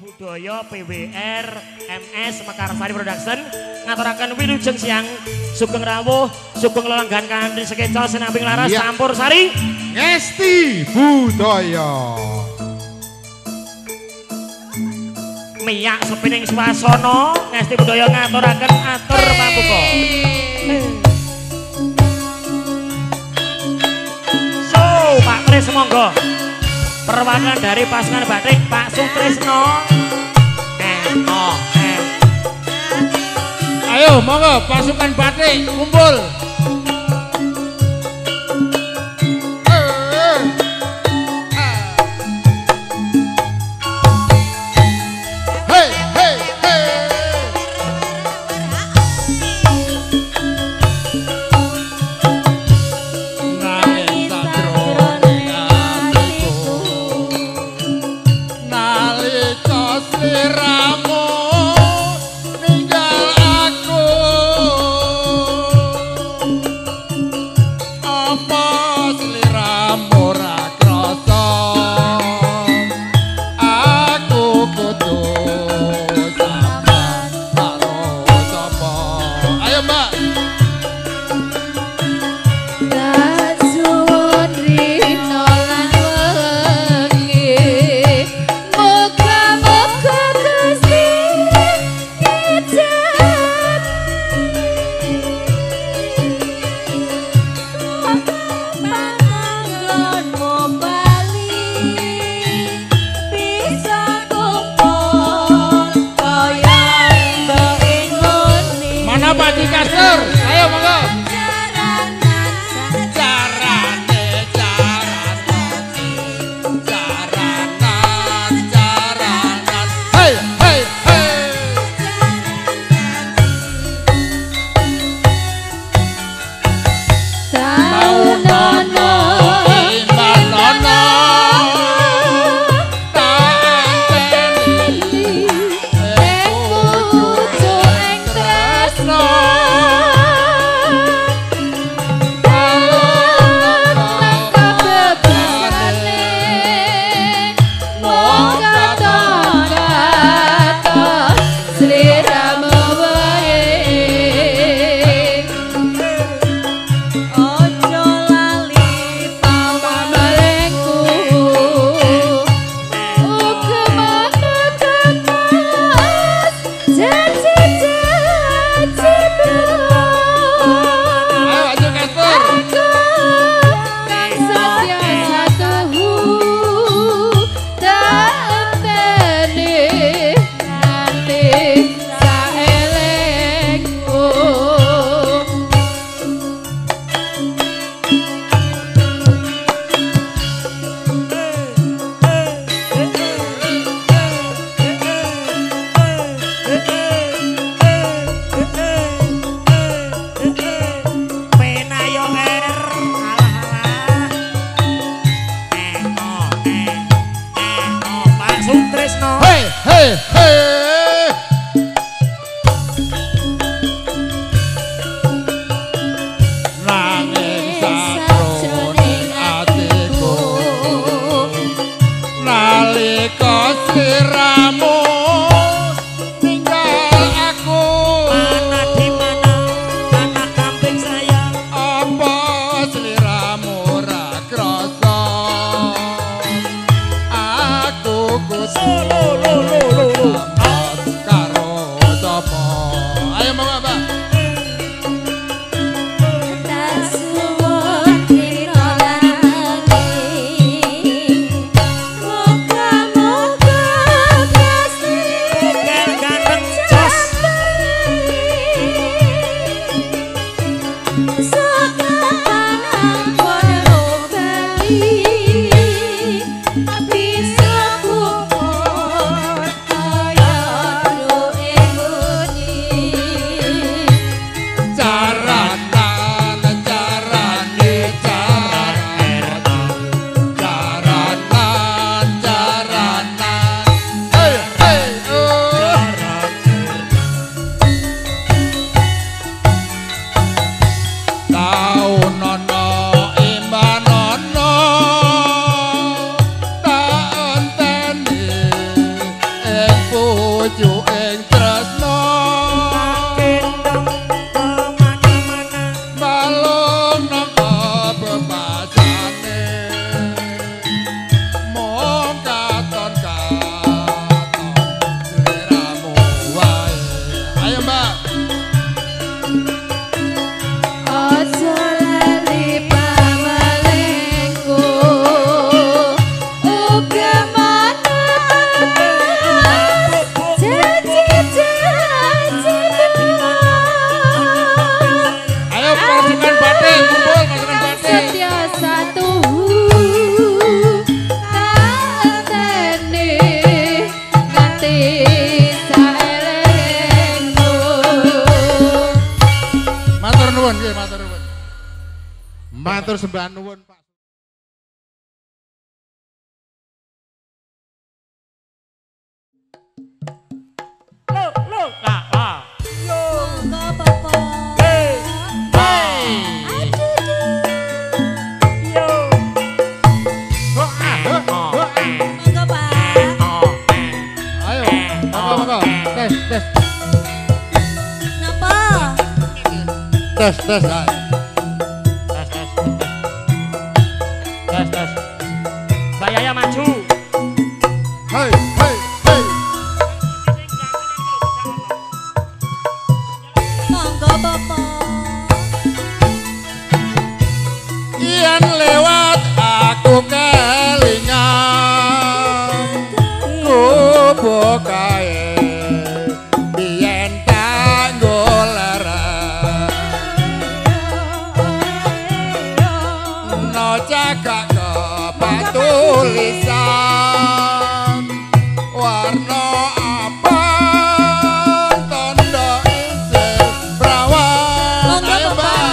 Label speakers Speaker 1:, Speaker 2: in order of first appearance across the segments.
Speaker 1: Budaya PWR MS Mekarsari Production ngaturaken wilujeng siang sugeng rawuh sugeng lelenggan kanthi sekeca senamping laras campur sari
Speaker 2: Ngesti Budaya
Speaker 1: miyak sepining swasana Ngesti Budaya ngaturaken atur pamuka so Pak Kris monggo perwakilan dari pasukan batik Pak Sutrisno.
Speaker 2: Ayo monggo pasukan batik kumpul. pucuking tresno
Speaker 1: gendong kemana-mana
Speaker 2: balung nang bebasane mong katon seliramu wae ayo mbak
Speaker 3: Ojo lali pamelengku uga manas janji-janji
Speaker 2: ayo pasukan batik kumpul pasukan batik
Speaker 3: setia satu nganteni nganti saelengku
Speaker 2: matur nuwun nggih matur nuwun matur sembah nuwun Pak
Speaker 1: lo lah yo
Speaker 3: Monggo Bapak.
Speaker 1: hey yo
Speaker 3: Monggo Pak.
Speaker 2: ayo monggo tes
Speaker 3: Napa?
Speaker 2: tes ayo
Speaker 1: tes Mbak Yaya maju
Speaker 2: hei
Speaker 3: Monggo Bapak.
Speaker 2: yen lewat aku kelingan kubu kae biyen tak goleren no cagak kepatulisan warna abang tondo isih prawan
Speaker 3: Monggo
Speaker 2: ayo
Speaker 3: Bapak.
Speaker 2: Mbak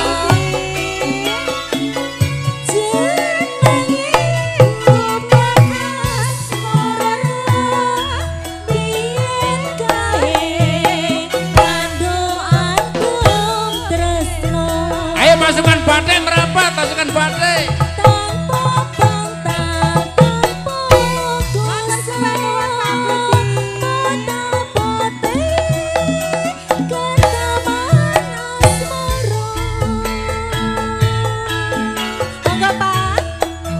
Speaker 2: ayo pasukan batik merapat pasukan batik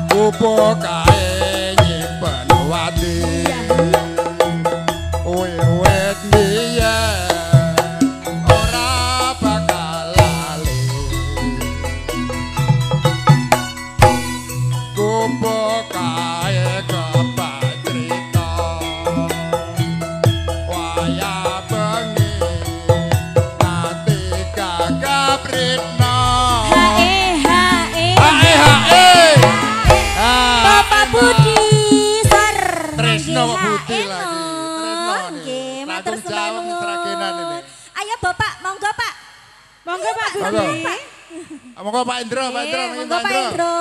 Speaker 2: kupu kae nyimpen wati wiwit biyen ora bakal lali kupu kae kepacrita wayah bengi ati kagapritna
Speaker 3: Bapak Budi Sar.
Speaker 2: Tresno
Speaker 3: Nggih,
Speaker 2: Budi
Speaker 3: Eno.
Speaker 2: lagi. Tresno nih.
Speaker 3: Nggih, matur
Speaker 2: Tanggung jawab
Speaker 3: nuwun.
Speaker 2: seragenan ini.
Speaker 3: Ayo Bapak, monggo Pak. Monggo Pak
Speaker 2: Monggo.
Speaker 3: Budi.
Speaker 2: Monggo Pak Indro, Pak Indro,
Speaker 3: Monggo Pak Indro.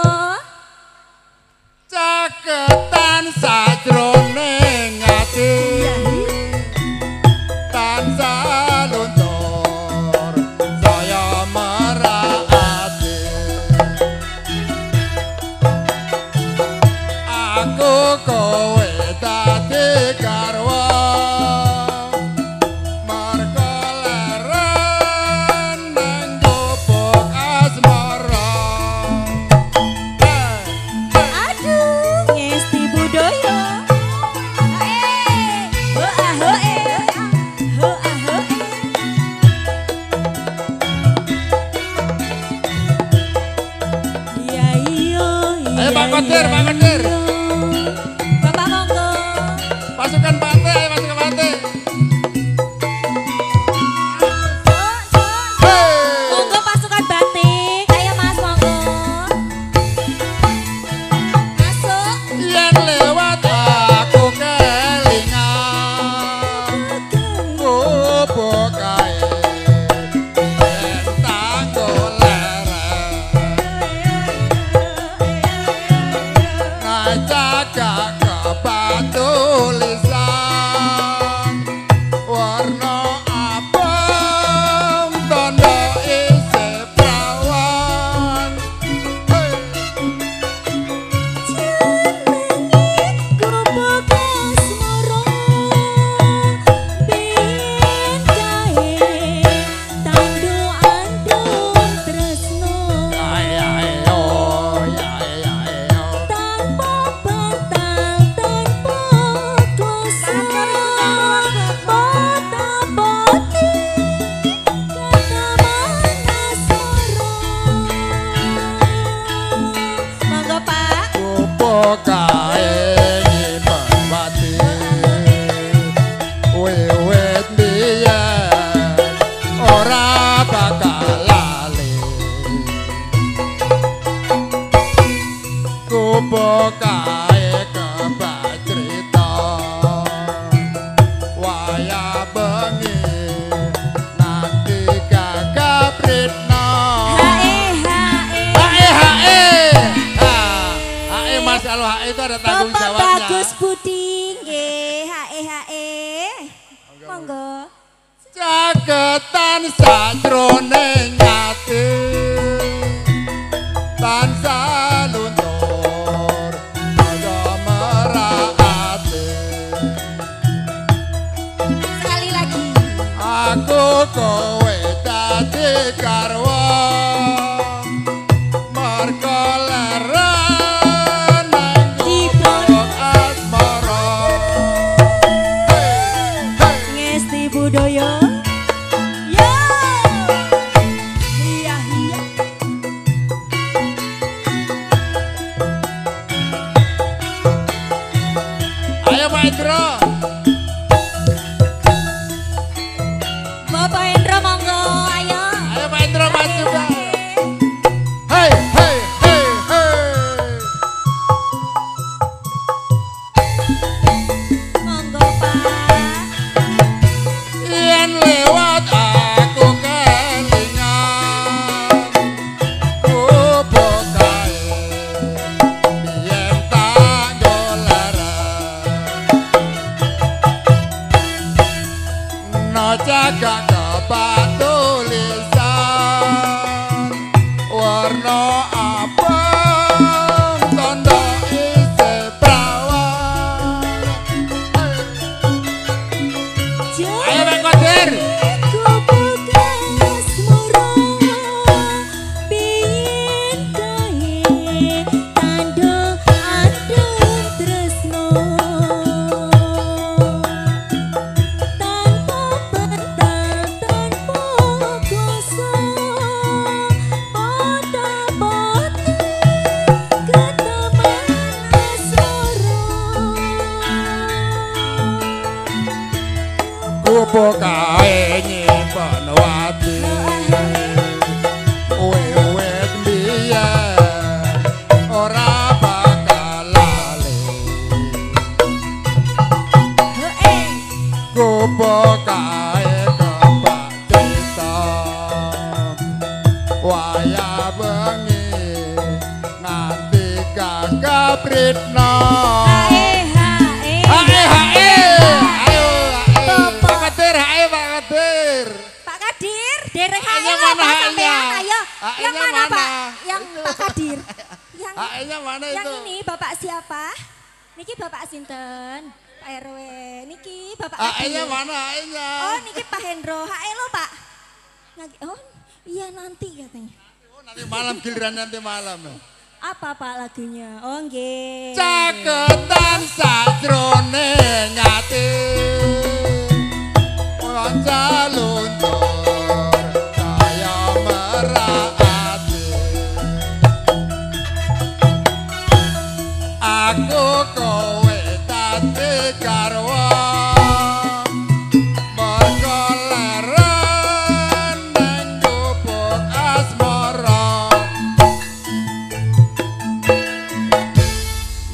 Speaker 2: Caketan sajroning ati tansah luntur saya merati aku kowe dadi garwa merga leren nang gubuk asmara
Speaker 3: Aduh, ngesti budaya. Hoa hoe. Hoa hoe. Iya iya.
Speaker 2: Ayo Pak Kodir, Pak Kodir.
Speaker 3: Bapak monggo.
Speaker 2: Pasukan batik, ayo pasukan batik. Hei.
Speaker 3: Monggo pasukan batik. Ayo Mas monggo. Masuk.
Speaker 2: Yen lewat aku kelingan kubu kae yen tanggo leren ngajak kepatulisan tanggung
Speaker 3: Bapak
Speaker 2: jawabnya.
Speaker 3: Bagus Budi nggih, hae. Monggo.
Speaker 2: Caketan sajroning ati tansah luntur aja merati.
Speaker 3: Sekali lagi.
Speaker 2: Aku kowe dadi garwa merga leren nang gubuk asmara.
Speaker 3: Ngesti budaya. Yo. Iya.
Speaker 2: Ayo Pak Indro.
Speaker 3: Bapak Indro monggo, ayo.
Speaker 2: Ayo Pak Indro Mas juga. Hei, hei, hei, hei.
Speaker 3: Monggo Pak.
Speaker 2: Yen lewat aku kelingan gubuk kae biyen tak golaren no jaga kepak tulisan warna abang tondo isi prawan. Ayo Pak Kodir. Gubuk kae nyimpen wati wewet biyen ora bakal lali. Gubuk kae kebak cita waya bengi nganti kakabritna.
Speaker 3: Pak Kadir, dereng
Speaker 2: Haknya
Speaker 3: hae
Speaker 2: mana
Speaker 3: Pak
Speaker 2: haknya?
Speaker 3: sampean, ayo.
Speaker 2: Haknya
Speaker 3: Yang mana
Speaker 2: mana?
Speaker 3: Pak? Yang Pak Kadir. Yang
Speaker 2: Haknya mana
Speaker 3: yang
Speaker 2: itu?
Speaker 3: ini Bapak siapa? Niki Bapak sinten? Pak RW. Niki Bapak
Speaker 2: Haknya
Speaker 3: Kadir.
Speaker 2: mana haknya?
Speaker 3: Oh, niki Pak Hendro. Hae lo, Pak. Oh, iya nanti katanya.
Speaker 2: Oh, nanti malam giliran nanti malam.
Speaker 3: Apa Pak lagunya? Oh, nggih.
Speaker 2: Caketan sajroning ati kanca luntur kaya merati. Aku kowe dadi garwa merga leren nang gubuk asmara.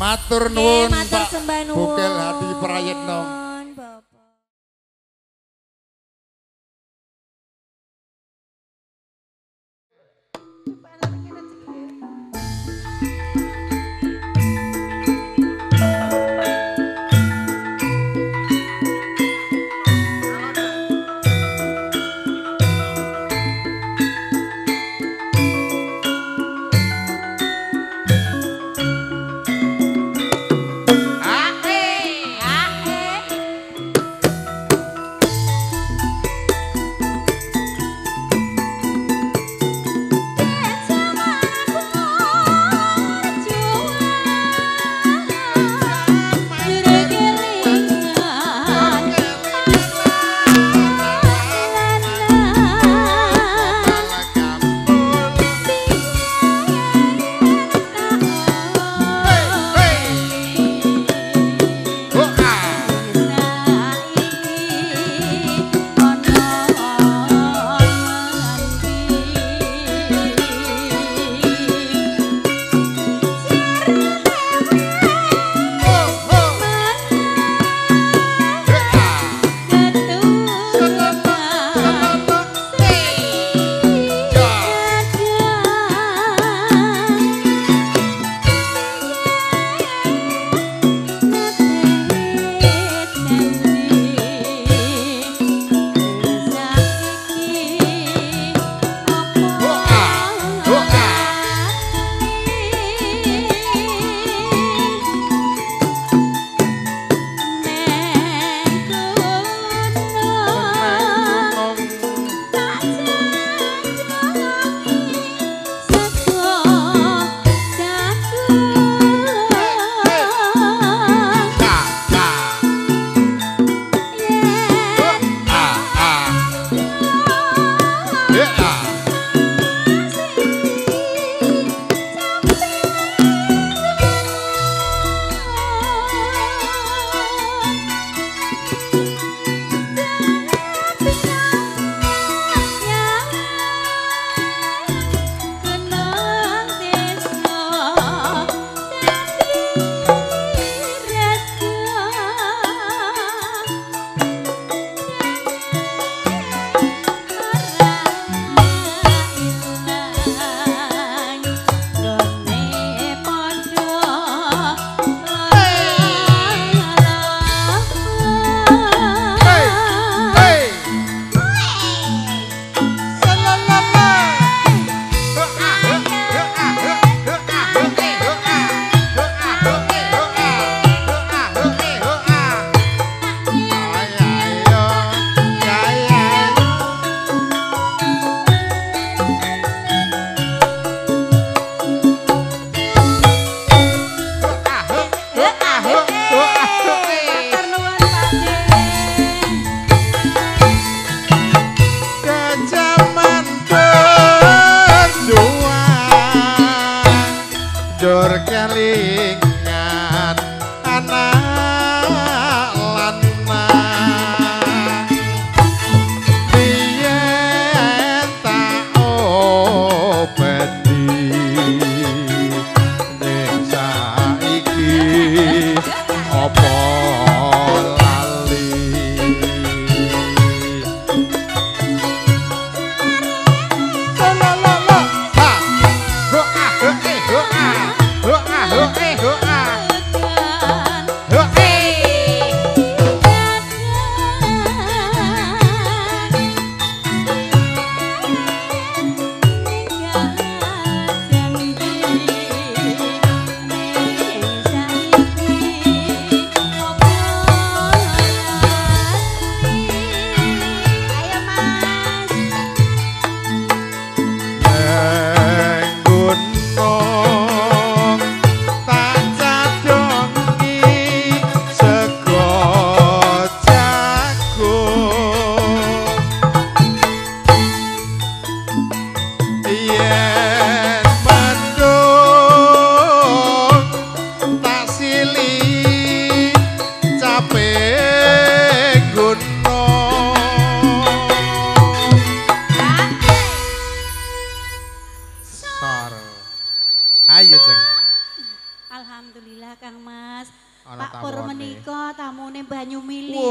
Speaker 2: Matur nuwun
Speaker 3: Matur
Speaker 2: Pak
Speaker 3: sembah nuwun.
Speaker 2: Bukel Hadi Prayitno.
Speaker 3: Bapak.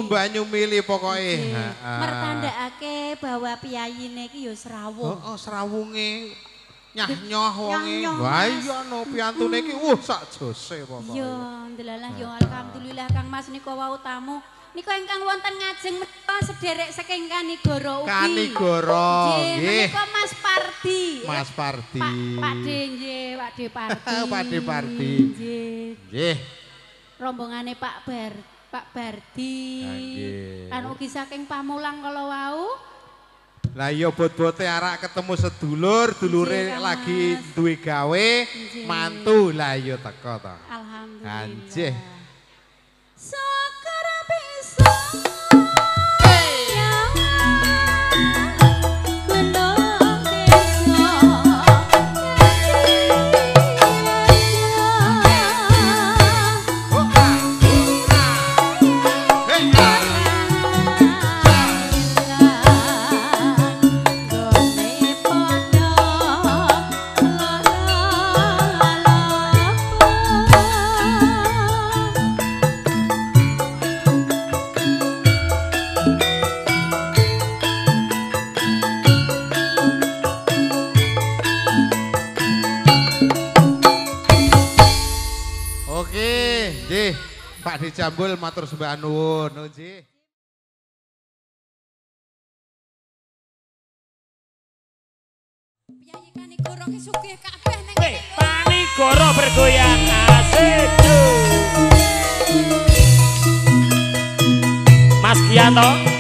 Speaker 2: Banyu Mili pokoke.
Speaker 4: Mertandakake bahwa piyayine iki ya srawung.
Speaker 2: Heeh, srawunge nyah-nyoh wonge. Wah iya no piantune iki sak jose pokoke.
Speaker 4: Yo, ndelalah yo alhamdulillah Kang Mas nika wau tamu. Nika ingkang wonten ngajeng menika sederek saking Kanigoro ugi.
Speaker 2: Kanigoro nggih.
Speaker 4: Menika Mas Pardi.
Speaker 2: Mas Pardi.
Speaker 4: Pak De nggih, Pak De Pardi.
Speaker 2: Pak De Pardi.
Speaker 4: Nggih.
Speaker 2: Nggih.
Speaker 4: Rombongane Pak Bardi.
Speaker 2: Nggih.
Speaker 4: Kan ugi saking Pamulang kala wau.
Speaker 2: Lah iya bot-bote arak ketemu sedulur, dulure lagi duwe gawe, mantu lah iya teko to.
Speaker 4: Alhamdulillah.
Speaker 2: Anjih.
Speaker 4: Syukur bisa.
Speaker 2: Pak Dijambul matur sembah nuwun nggih.
Speaker 3: Piyayi Kanigoro ki sugih kabeh ning
Speaker 1: Kanigoro bergoyang asik. Mas Gianto.
Speaker 3: Kanigoro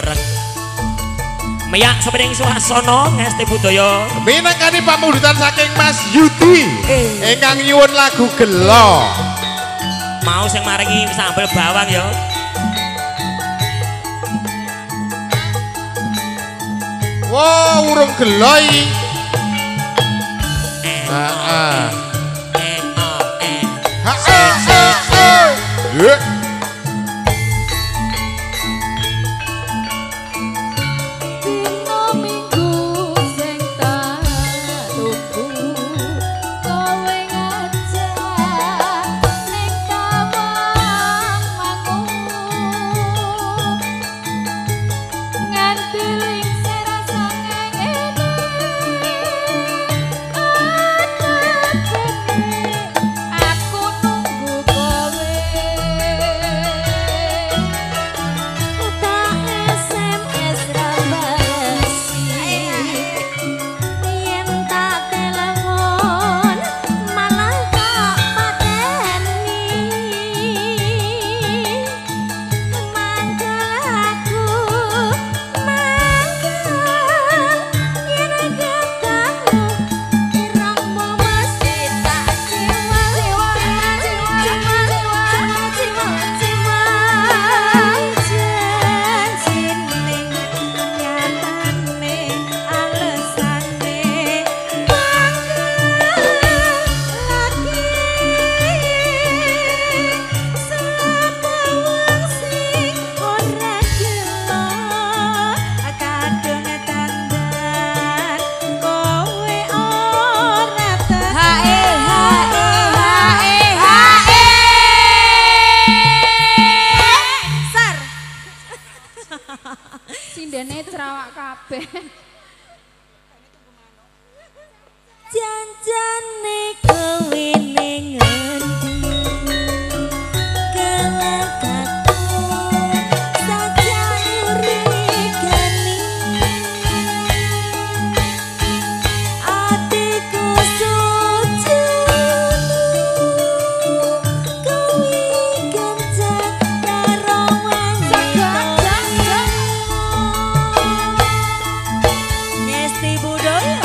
Speaker 1: bareng. Miyak sepening suasana ngesti budaya.
Speaker 2: Minangkani pamundhutan saking Mas Yudi. Ingkang nyuwun lagu Gelo.
Speaker 1: Mau sing maringi sambel bawang ya.
Speaker 2: Wow, urung gelo iki. Heeh.
Speaker 4: Sindene cerawak kabeh.
Speaker 3: Janjane kowe ning ngendi kelakatku saja urigani atiku suci kowe ganjar karo ngesti budaya.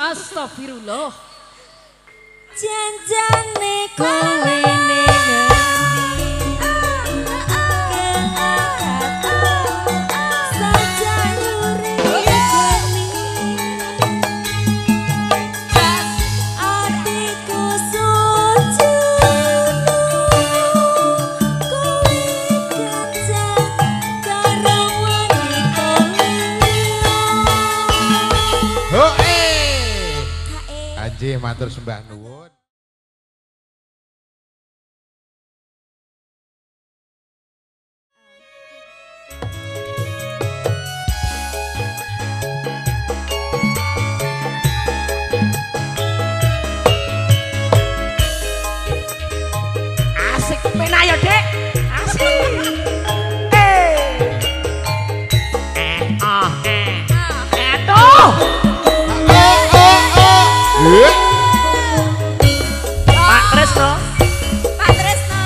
Speaker 4: Astagfirullah.
Speaker 3: Janjane kowe ning
Speaker 2: Anjih matur sembah nuwun.
Speaker 1: Asik pena ya, Dek. Asik. Tuh. Pak Tresno.
Speaker 3: Pak Tresno.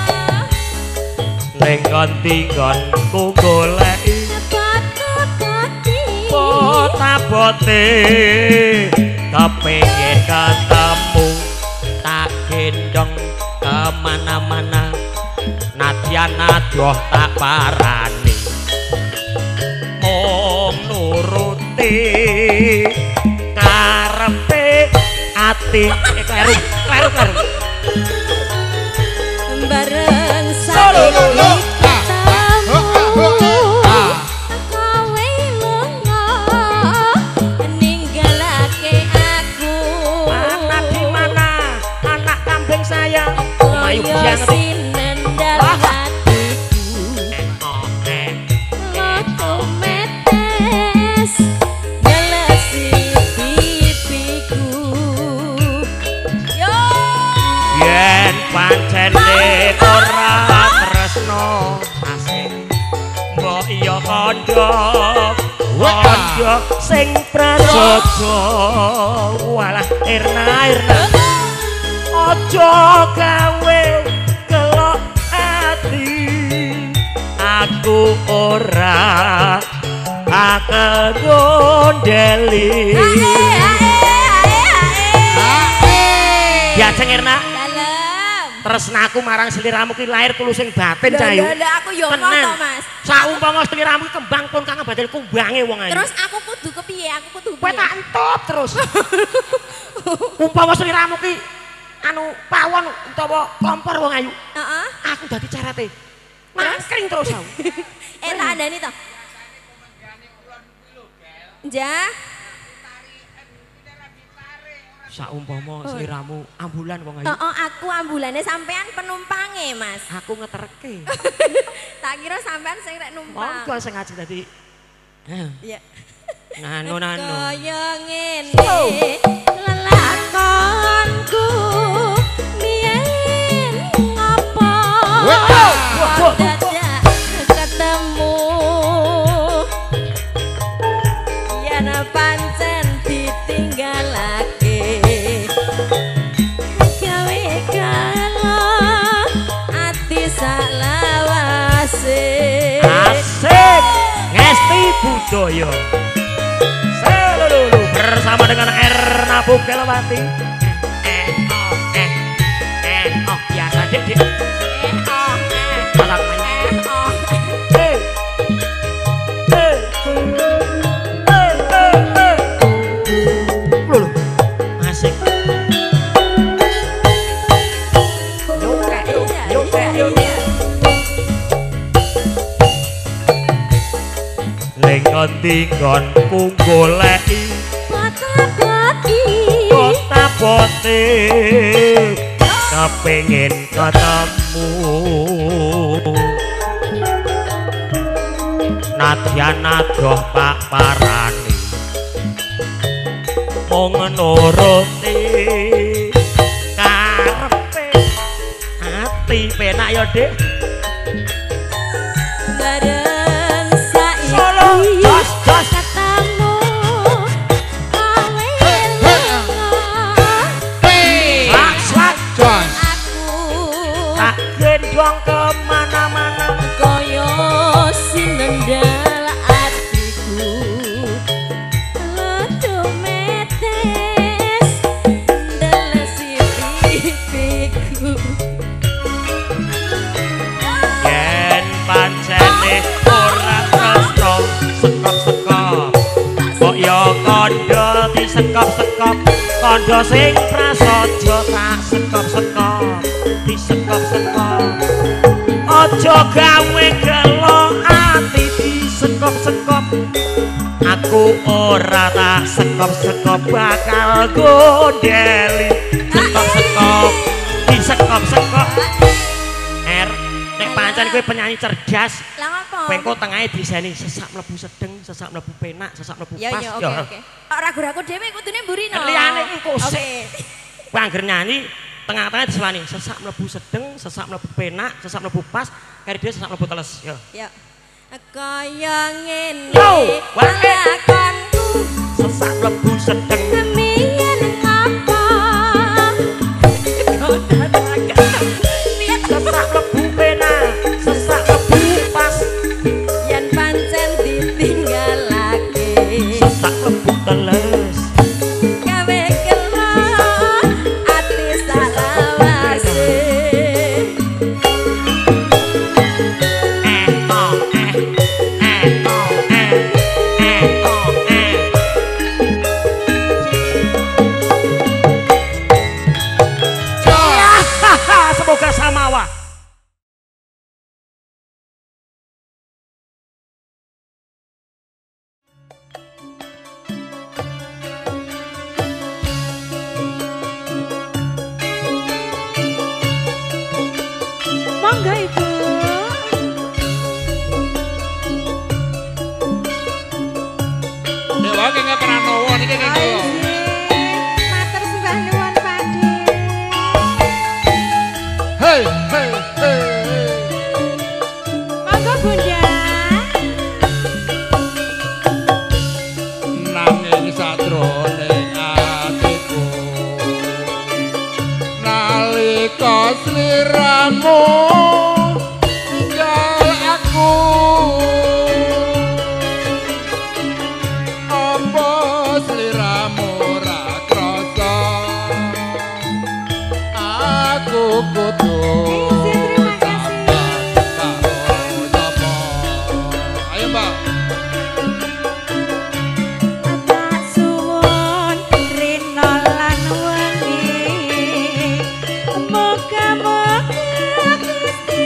Speaker 1: Lengkon tinggonku goleki bote kepengin ketemu tak gendong kemana-mana nadyan adoh tak parani mung nuruti karepe ati kleru
Speaker 3: Bareng saiki ketemu kowe lunga ninggalake aku
Speaker 1: anak di mana anak kambing saya Mayu
Speaker 3: koyo
Speaker 1: jangan
Speaker 3: sinendal hatiku aku metes ngelesi pipiku yo
Speaker 1: yen pancene ora tresno asing mbok iya kandha sing prasaja walah Irna aja gawe kelok ati aku ora bakal gondeli ya Ceng Irna
Speaker 3: dalam
Speaker 1: tresnaku marang sliramu ki lahir tulus sing batin cayu.
Speaker 3: Lah aku yo ngono Mas.
Speaker 1: Saumpama sliramu ki kembang pun kang batil kumbange wong ayu.
Speaker 3: Terus aku kudu kepiye? Aku kudu
Speaker 1: kowe tak entup terus. Umpama sliramu ki anu pawon utawa kompor wong ayu.
Speaker 3: Heeh.
Speaker 1: Aku dadi carate. Mangkring terus aku.
Speaker 3: Tak andani to. Njah.
Speaker 1: Saumpama sliramu ambulan wong ayu.
Speaker 3: Heeh, aku ambulane sampean penumpange, Mas.
Speaker 1: Aku ngeterke.
Speaker 3: Tak kira sampean sing rek numpang.
Speaker 1: Monggo sing ngaji dadi.
Speaker 3: Iya.
Speaker 1: Nano.
Speaker 3: Kaya ngene lelakonku biyen ngapa dadak ketemu yen pancen ditinggalake gawe kala ati salawase
Speaker 1: Asik Ngesti Budaya Selulu bersama dengan Erna Bukelwati biasa dik malam asik Lengon tinggonku goleki kota bote kepengin ketemu nadyan adoh pak parani mung nuruti karepe ati penak ya Dik
Speaker 3: bareng saiki
Speaker 1: jos
Speaker 3: ketemu kowe
Speaker 1: swat
Speaker 2: Jos.
Speaker 3: aku
Speaker 1: tak gendong kemana-mana
Speaker 3: koyo sinendal atiku ledu metes ndelesi pipiku
Speaker 1: yen pancene ora tresno sekop-sekop kok ya kandha disekop-sekop kandha sing prasaja tak sekop-sekop disekop-sekop aja gawe gelo ati disekop-sekop aku ora tak sekop-sekop bakal gondel sekop. Nek pancen kowe penyanyi cerdas.
Speaker 3: Lah ngopo?
Speaker 1: Kowe engko tengahe diseni sesak mlebu sedeng, sesak mlebu penak, sesak mlebu pas.
Speaker 3: Ya oke. Kok ragu-ragu dhewe kudune mburi no.
Speaker 1: Liyane iku sik.
Speaker 3: Oke.
Speaker 1: Kowe anggere nyanyi tengah-tengah disewani sesak mlebu sedeng, sesak mlebu penak, sesak mlebu pas, kare dhewe sesak mlebu teles. Yo.
Speaker 3: Ya. Kaya ngene
Speaker 1: lakonku sesak mlebu sedeng.
Speaker 3: Kemiyen apa?
Speaker 1: Sesak mlebu penak, sesak mlebu pas,
Speaker 3: Yen pancen ditinggalake.
Speaker 1: sesak mlebu teles.
Speaker 3: Gawe gelo ati salawase.
Speaker 1: Semoga samawa.
Speaker 4: Monggo Ibu.
Speaker 2: Dewa kene Pranowo niki kene.
Speaker 4: Matur sembah nuwun Pakde.
Speaker 2: Hei.
Speaker 4: Monggo Bunda.
Speaker 2: Nanging satroning atiku nalika sliramu tinggal aku apa sliramu ra krasa aku kudu
Speaker 4: Terima kasih.
Speaker 2: Ayo Mbak.
Speaker 4: Tak suwun rina lan wengi. Moga-moga Gusti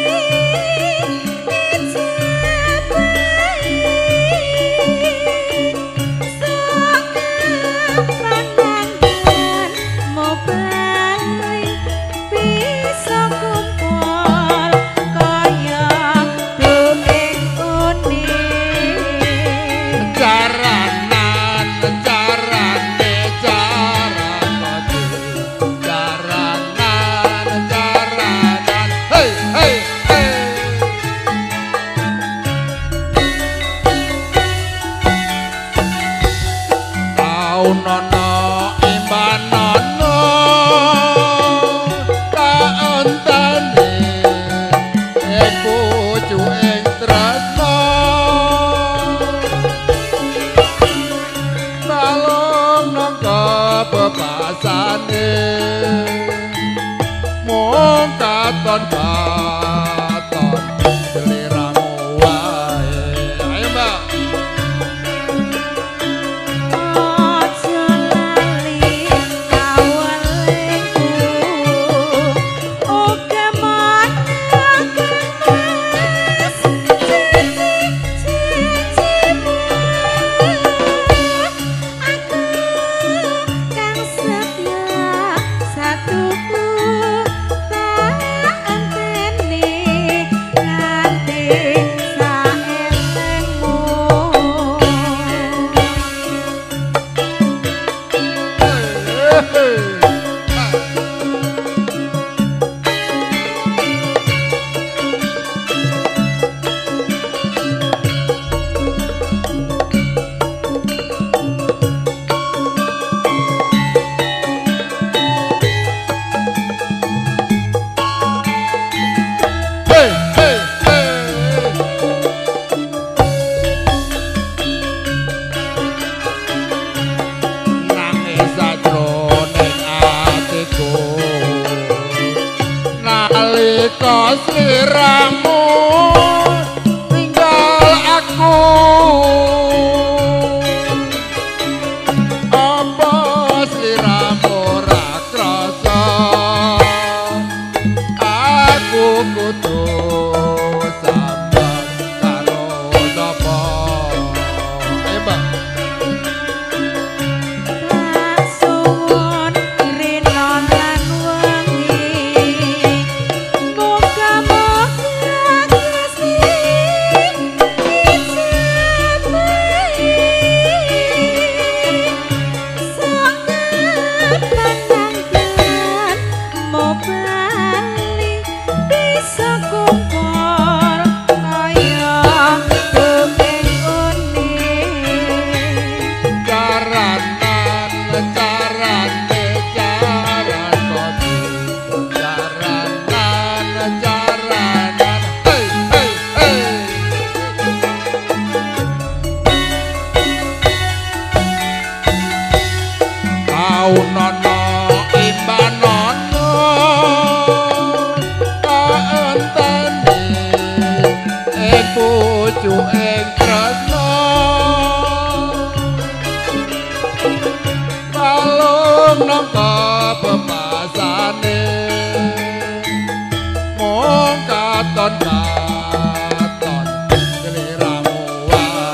Speaker 2: katon katon seliramu wae. Ayo Mbak.
Speaker 4: Ojo lali kawaliku, uga menegas janji-janjimu. Aku kang setia satu tak anteni nganti saelengmu.
Speaker 2: Hey, hey, hey. Nangis sajroning atiku nalika sliramu tinggal aku. Apa sliramu ra krasa aku kudu sambat karo sapa. Ayo Mbak.
Speaker 4: Tak suwun rina lan wengi,
Speaker 5: katon katon seliramu wae.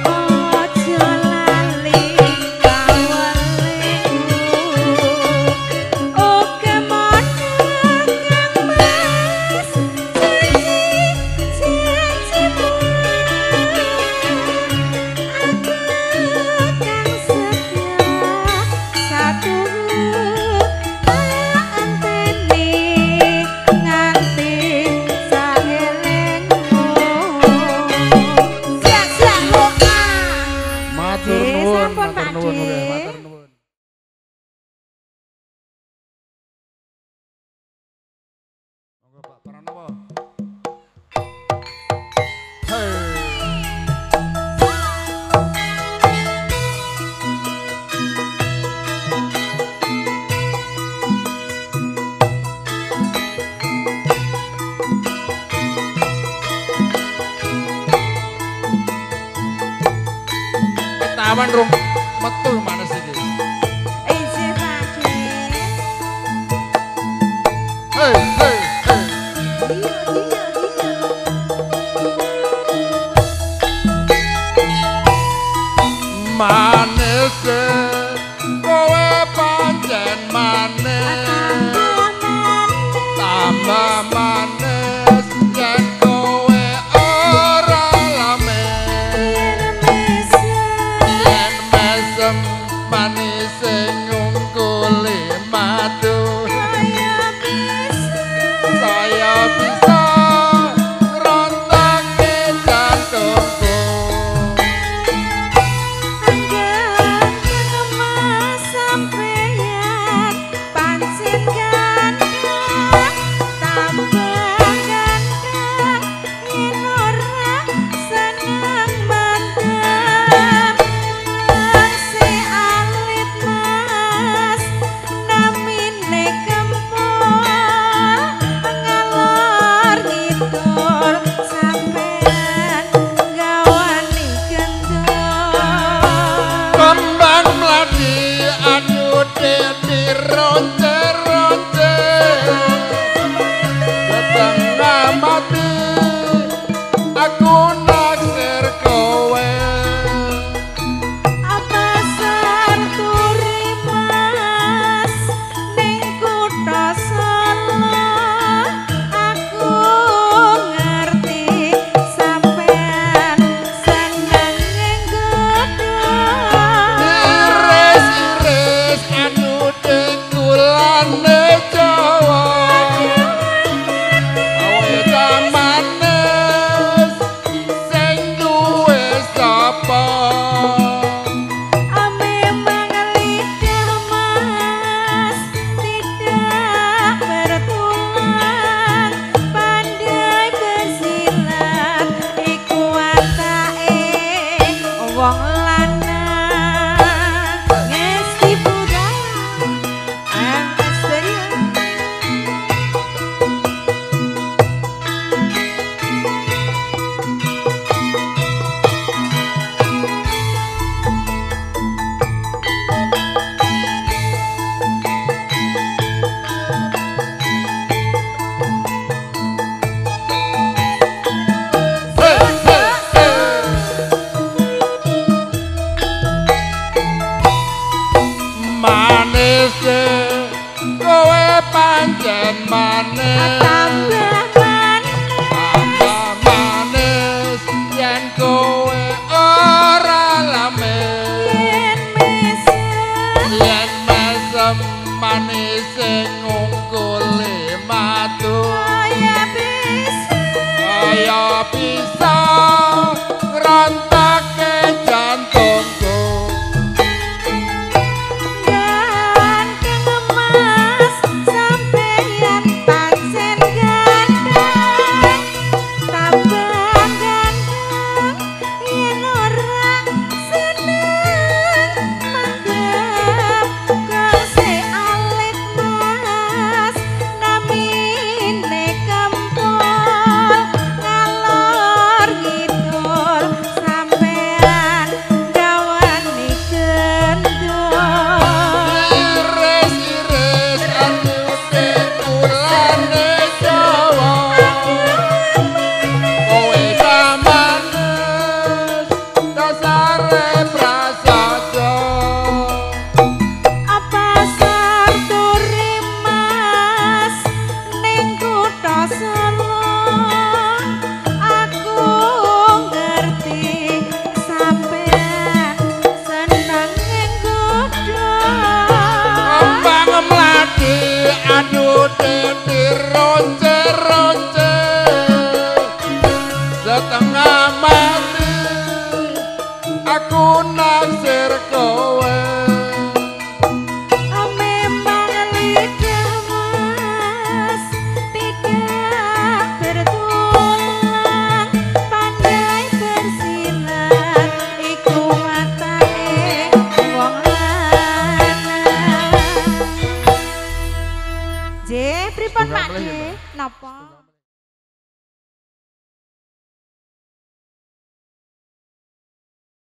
Speaker 6: Ojo lali kawelemu oke monang kang mas janji-janjimu aku kang setia satu antene nganti saelengmu sia-sia kok
Speaker 5: Matur nuwun, matur nuwun, matur nuwun. Monggo Pak Pranowo. Hei. Ketahuan rung metu manes iki.
Speaker 6: isi pake
Speaker 5: Hei, hei, hei.
Speaker 6: iya
Speaker 5: Manis kowe pancen manis tambah manis yen kowe ora lames yen mesem manis ngungkuli madu saya bisa rontoke jantungku.
Speaker 6: sampeyan pancen ganteng tambah ganteng yen ora seneng mantep si alit mas namine kempol ngalor ngidul sampeyan gawani gendong
Speaker 5: Kembang mladi anyude dironce-ronce setengah mati aku naksir kowe
Speaker 6: apa sarturi mas ning kutha Solo aku ngerti sampean seneng nggodhong
Speaker 5: iris-iris anyude kulane Jawa awe manis sing duwe sapa
Speaker 6: memang lidah mas tidak bertulang pandai bersilat iku watake wong lanang ngesti budaya Asteria
Speaker 5: manis kowe pancen manis
Speaker 6: tambah
Speaker 5: tambah manis yen kowe ora lames
Speaker 6: yen mesem
Speaker 5: yen mesem manis ngungkuli madu kaya bisa ngrantake jantungku
Speaker 6: ganteng mas sampeyan pancen ganteng tambah ganteng yen ora seneng mantep kok si alit mas
Speaker 5: ngamati aku naksir kowe
Speaker 6: memang lidah mas tidak bertulang pandai bersilat iku matane wong lanang. J pripun Pak D napa